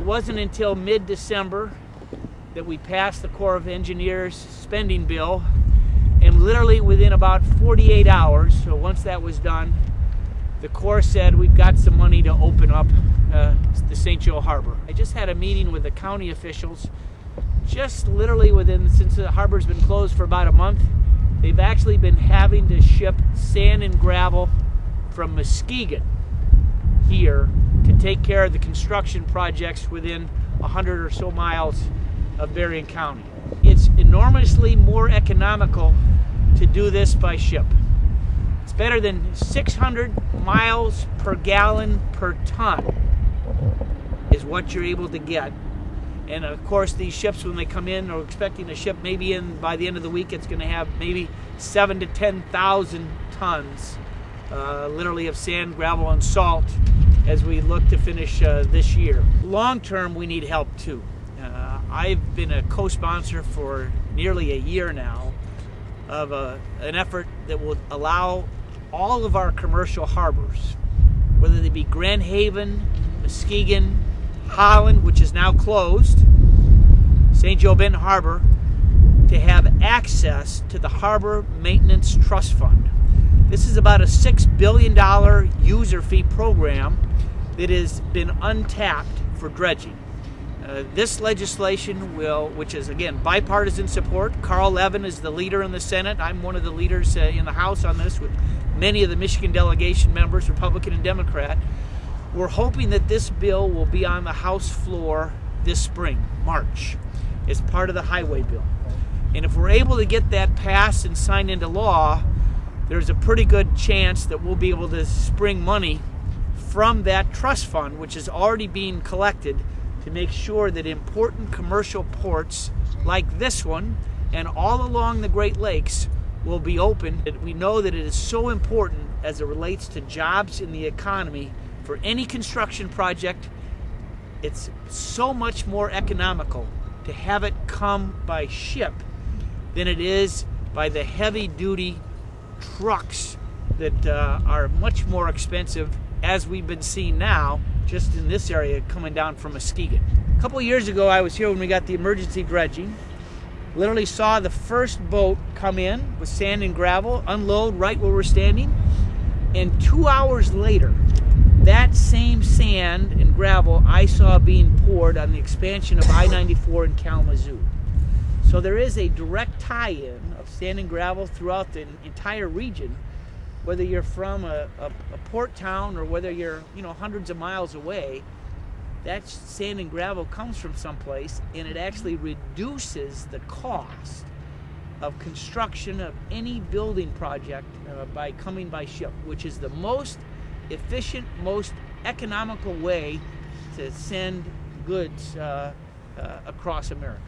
wasn't until mid-December that we passed the Corps of Engineers spending bill, and literally within about 48 hours, so once that was done, the Corps said we've got some money to open up the St. Joe Harbor. I just had a meeting with the county officials, just literally since the harbor's been closed for about a month. They've actually been having to ship sand and gravel from Muskegon here to take care of the construction projects within 100 or so miles of Berrien County. It's enormously more economical to do this by ship. It's better than 600 miles per gallon per ton is what you're able to get. And of course, these ships, when they come in, are expecting to ship maybe by the end of the week, it's going to have maybe 7,000 to 10,000 tons, literally, of sand, gravel, and salt as we look to finish this year. Long term, we need help too. I've been a co-sponsor for nearly a year now of an effort that will allow all of our commercial harbors, whether they be Grand Haven, Muskegon, Holland, which is now closed, St. Joe Benton Harbor, to have access to the Harbor Maintenance Trust Fund. This is about a $6 billion user fee program that has been untapped for dredging. This legislation which is again bipartisan support. Carl Levin is the leader in the Senate. I'm one of the leaders in the House on this, with many of the Michigan delegation members, Republican and Democrat. We're hoping that this bill will be on the House floor this spring, March, as part of the highway bill. And if we're able to get that passed and signed into law, there's a pretty good chance that we'll be able to spring money from that trust fund, which is already being collected, to make sure that important commercial ports like this one and all along the Great Lakes will be open. We know that it is so important as it relates to jobs in the economy. For any construction project, it's so much more economical to have it come by ship than it is by the heavy-duty trucks that are much more expensive, as we've been seeing now just in this area coming down from Muskegon. A couple of years ago, I was here when we got the emergency dredging. Literally saw the first boat come in with sand and gravel, unload right where we're standing, and 2 hours later, that same sand and gravel I saw being poured on the expansion of I-94 in Kalamazoo. So there is a direct tie-in of sand and gravel throughout the entire region, whether you're from a port town or whether you're hundreds of miles away. That sand and gravel comes from someplace, and it actually reduces the cost of construction of any building project by coming by ship, which is the most efficient, most economical way to send goods across America.